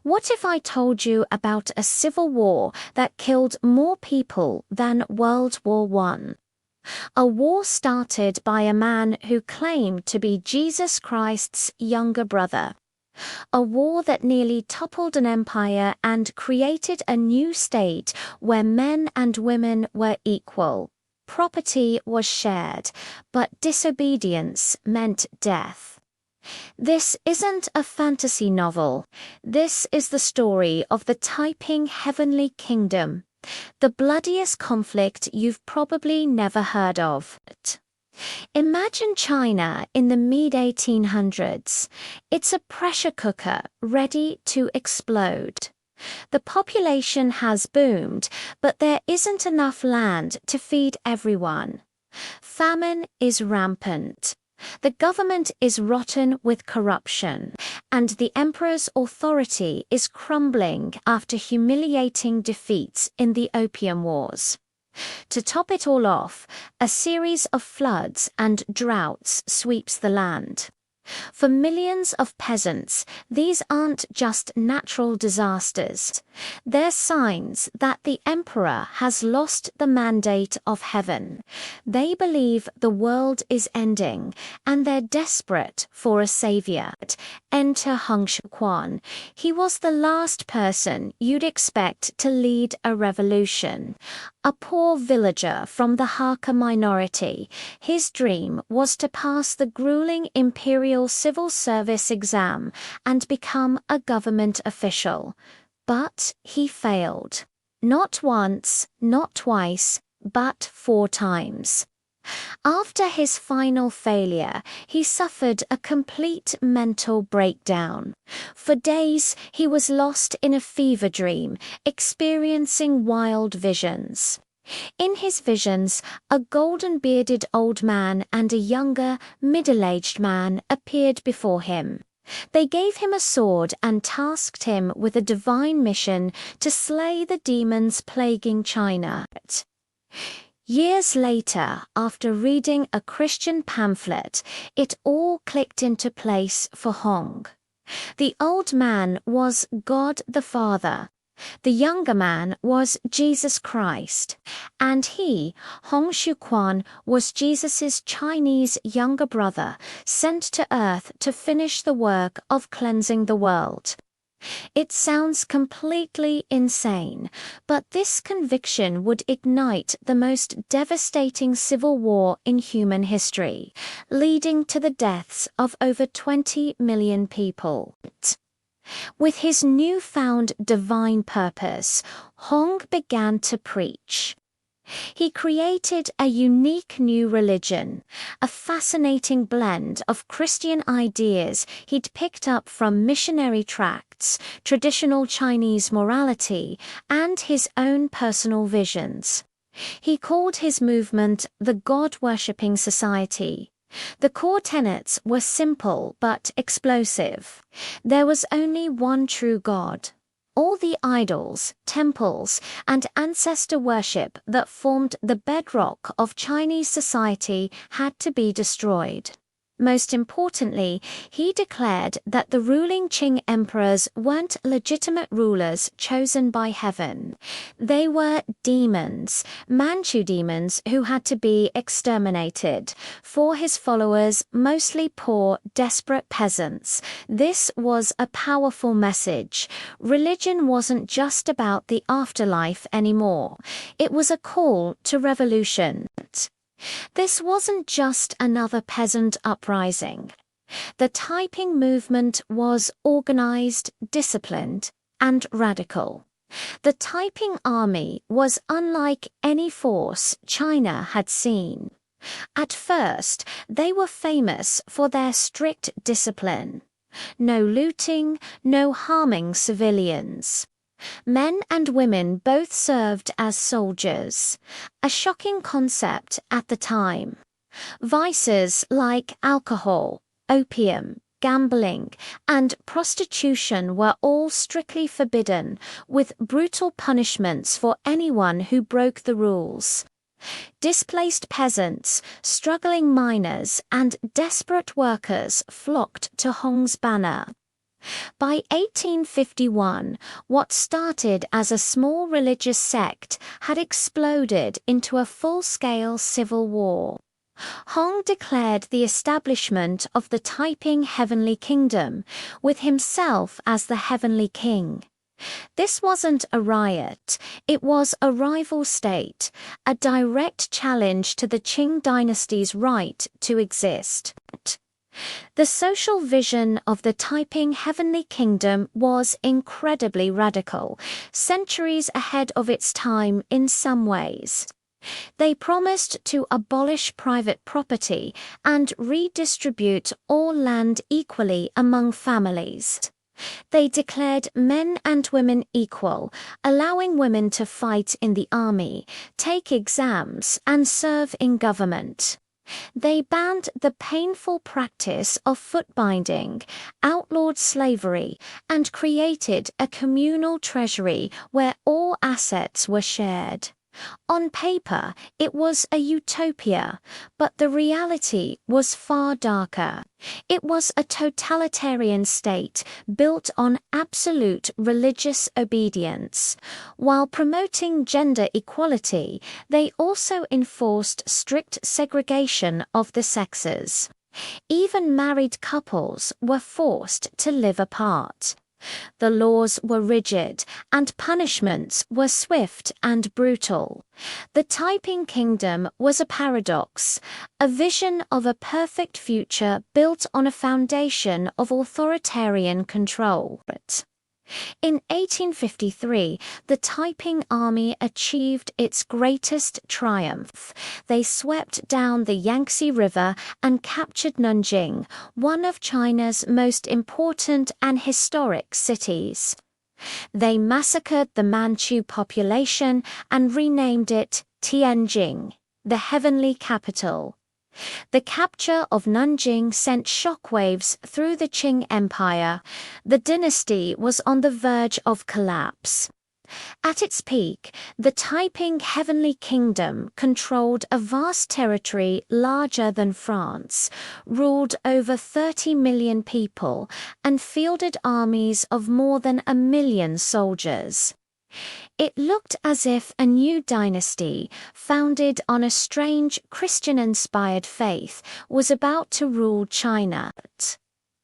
What if I told you about a civil war that killed more people than World War I? A war started by a man who claimed to be Jesus Christ's younger brother. A war that nearly toppled an empire and created a new state where men and women were equal. Property was shared, but disobedience meant death. This isn't a fantasy novel. This is the story of the Taiping Heavenly Kingdom, the bloodiest conflict you've probably never heard of. Imagine China in the mid-1800s. It's a pressure cooker ready to explode. The population has boomed, but there isn't enough land to feed everyone. Famine is rampant. The government is rotten with corruption, and the emperor's authority is crumbling after humiliating defeats in the Opium Wars. To top it all off, a series of floods and droughts sweeps the land. For millions of peasants, these aren't just natural disasters. They're signs that the emperor has lost the mandate of heaven. They believe the world is ending, and they're desperate for a savior. Enter Hung Quan. He was the last person you'd expect to lead a revolution. A poor villager from the Hakka minority, his dream was to pass the grueling imperial civil service exam and become a government official. But he failed. Not once, not twice, but 4 times. After his final failure, he suffered a complete mental breakdown. For days, he was lost in a fever dream, experiencing wild visions. In his visions, a golden-bearded old man and a younger, middle-aged man appeared before him. They gave him a sword and tasked him with a divine mission to slay the demons plaguing China. Years later, after reading a Christian pamphlet, it all clicked into place for Hong. The old man was God the Father. The younger man was Jesus Christ. And he, Hong Quan, was Jesus's Chinese younger brother, sent to earth to finish the work of cleansing the world. It sounds completely insane, but this conviction would ignite the most devastating civil war in human history, leading to the deaths of over 20 million people. With his newfound divine purpose, Hong began to preach. He created a unique new religion, a fascinating blend of Christian ideas he'd picked up from missionary tracts, traditional Chinese morality, and his own personal visions. He called his movement the God-worshipping society. The core tenets were simple but explosive. There was only one true God. All the idols, temples, and ancestor worship that formed the bedrock of Chinese society had to be destroyed. Most importantly, he declared that the ruling Qing emperors weren't legitimate rulers chosen by heaven. They were demons, Manchu demons who had to be exterminated. For his followers, mostly poor, desperate peasants, this was a powerful message. Religion wasn't just about the afterlife anymore. It was a call to revolution. This wasn't just another peasant uprising. The Taiping movement was organized, disciplined, and radical. The Taiping army was unlike any force China had seen. At first, they were famous for their strict discipline. No looting, no harming civilians. Men and women both served as soldiers, a shocking concept at the time. Vices like alcohol, opium, gambling, and prostitution were all strictly forbidden, with brutal punishments for anyone who broke the rules. Displaced peasants, struggling miners, and desperate workers flocked to Hong's banner. By 1851, what started as a small religious sect had exploded into a full-scale civil war. Hong declared the establishment of the Taiping Heavenly Kingdom, with himself as the Heavenly King. This wasn't a riot, it was a rival state, a direct challenge to the Qing dynasty's right to exist. The social vision of the Taiping Heavenly Kingdom was incredibly radical, centuries ahead of its time in some ways. They promised to abolish private property and redistribute all land equally among families. They declared men and women equal, allowing women to fight in the army, take exams, and serve in government. They banned the painful practice of foot binding, outlawed slavery, and created a communal treasury where all assets were shared. On paper, it was a utopia, but the reality was far darker. It was a totalitarian state built on absolute religious obedience. While promoting gender equality, they also enforced strict segregation of the sexes. Even married couples were forced to live apart. The laws were rigid, and punishments were swift and brutal. The Taiping Kingdom was a paradox, a vision of a perfect future built on a foundation of authoritarian control. In 1853, the Taiping army achieved its greatest triumph. They swept down the Yangtze River and captured Nanjing, one of China's most important and historic cities. They massacred the Manchu population and renamed it Tianjin, the heavenly capital. The capture of Nanjing sent shockwaves through the Qing Empire. The dynasty was on the verge of collapse. At its peak, the Taiping Heavenly Kingdom controlled a vast territory larger than France, ruled over 30 million people, and fielded armies of more than 1 million soldiers. It looked as if a new dynasty, founded on a strange Christian-inspired faith, was about to rule China.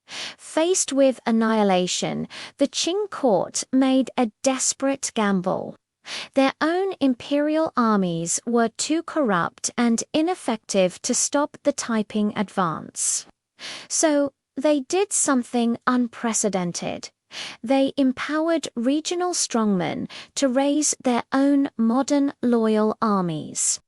Faced with annihilation, the Qing court made a desperate gamble. Their own imperial armies were too corrupt and ineffective to stop the Taiping advance. So, they did something unprecedented. They empowered regional strongmen to raise their own modern loyal armies.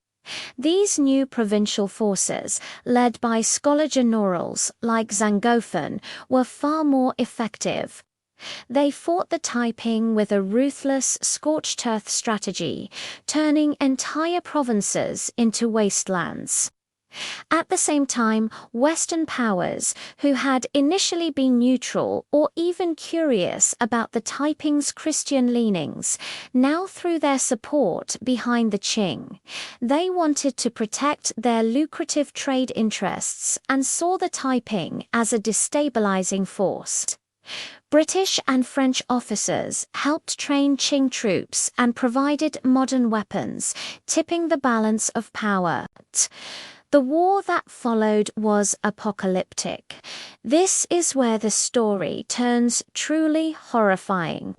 These new provincial forces, led by scholar generals like Zhangguofeng, were far more effective. They fought the Taiping with a ruthless, scorched-earth strategy, turning entire provinces into wastelands. At the same time, Western powers, who had initially been neutral or even curious about the Taiping's Christian leanings, now threw their support behind the Qing. They wanted to protect their lucrative trade interests and saw the Taiping as a destabilizing force. British and French officers helped train Qing troops and provided modern weapons, tipping the balance of power. The war that followed was apocalyptic. This is where the story turns truly horrifying.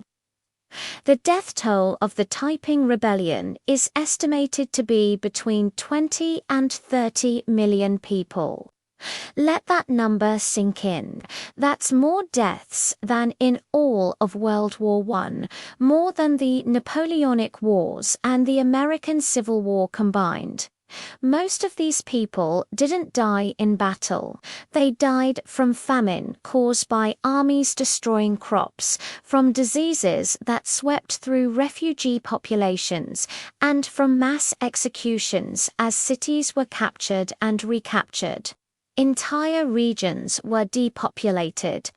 The death toll of the Taiping Rebellion is estimated to be between 20 and 30 million people. Let that number sink in. That's more deaths than in all of World War I, more than the Napoleonic Wars and the American Civil War combined. Most of these people didn't die in battle. They died from famine caused by armies destroying crops, from diseases that swept through refugee populations, and from mass executions as cities were captured and recaptured. Entire regions were depopulated.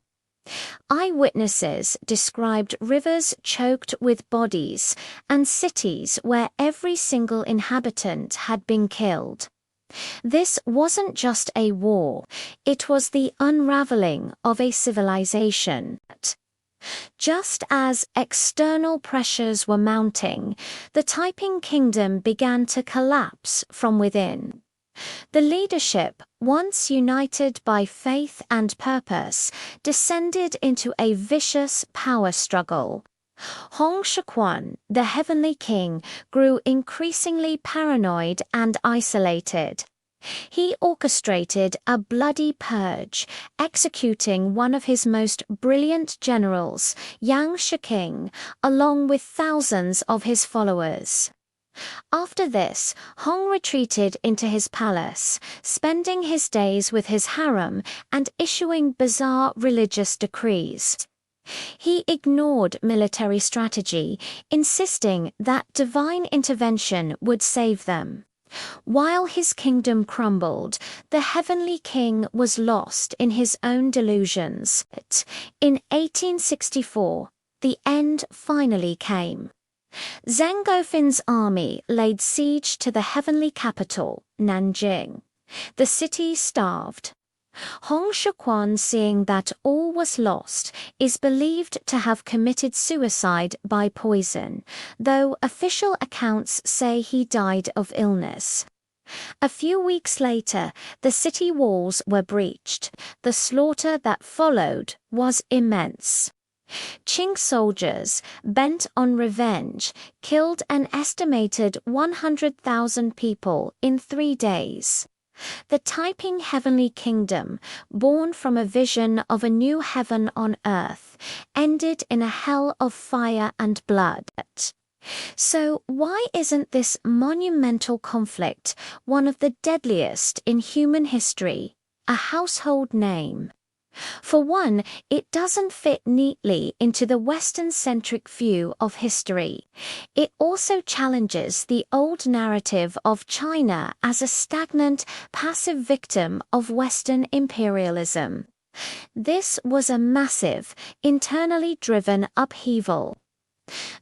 Eyewitnesses described rivers choked with bodies and cities where every single inhabitant had been killed. This wasn't just a war, it was the unraveling of a civilization. Just as external pressures were mounting, the Taiping Kingdom began to collapse from within. The leadership, once united by faith and purpose, descended into a vicious power struggle. Hong Xiuquan, the heavenly king, grew increasingly paranoid and isolated. He orchestrated a bloody purge, executing one of his most brilliant generals, Yang Shiqing, along with thousands of his followers. After this, Hong retreated into his palace, spending his days with his harem and issuing bizarre religious decrees. He ignored military strategy, insisting that divine intervention would save them. While his kingdom crumbled, the heavenly king was lost in his own delusions. In 1864, the end finally came. Zheng Guofin's army laid siege to the heavenly capital, Nanjing. The city starved. Hong Xiuquan, seeing that all was lost, is believed to have committed suicide by poison, though official accounts say he died of illness. A few weeks later, the city walls were breached. The slaughter that followed was immense. Qing soldiers, bent on revenge, killed an estimated 100,000 people in 3 days. The Taiping Heavenly Kingdom, born from a vision of a new heaven on earth, ended in a hell of fire and blood. So why isn't this monumental conflict one of the deadliest in human history, a household name? For one, it doesn't fit neatly into the Western-centric view of history. It also challenges the old narrative of China as a stagnant, passive victim of Western imperialism. This was a massive, internally driven upheaval.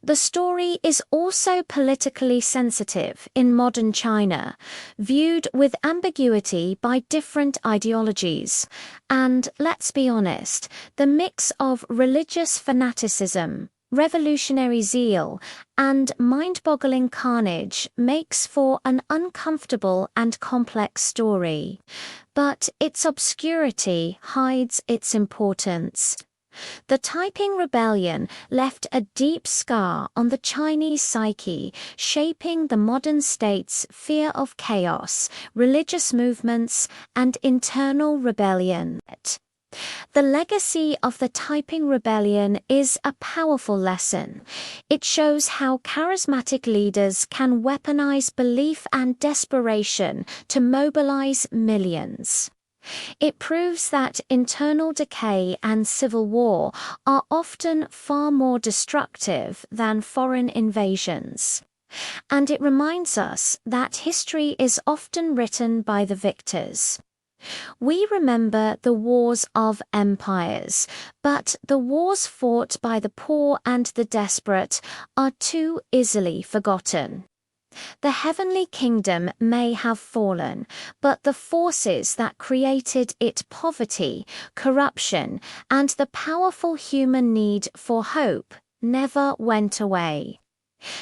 The story is also politically sensitive in modern China, viewed with ambiguity by different ideologies. And, let's be honest, the mix of religious fanaticism, revolutionary zeal, and mind-boggling carnage makes for an uncomfortable and complex story. But its obscurity hides its importance. The Taiping Rebellion left a deep scar on the Chinese psyche, shaping the modern state's fear of chaos, religious movements, and internal rebellion. The legacy of the Taiping Rebellion is a powerful lesson. It shows how charismatic leaders can weaponize belief and desperation to mobilize millions. It proves that internal decay and civil war are often far more destructive than foreign invasions. And it reminds us that history is often written by the victors. We remember the wars of empires, but the wars fought by the poor and the desperate are too easily forgotten. The heavenly kingdom may have fallen, but the forces that created it, poverty, corruption, and the powerful human need for hope, never went away.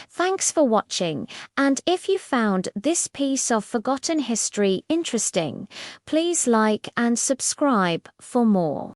Thanks for watching, and if you found this piece of forgotten history interesting, please like and subscribe for more.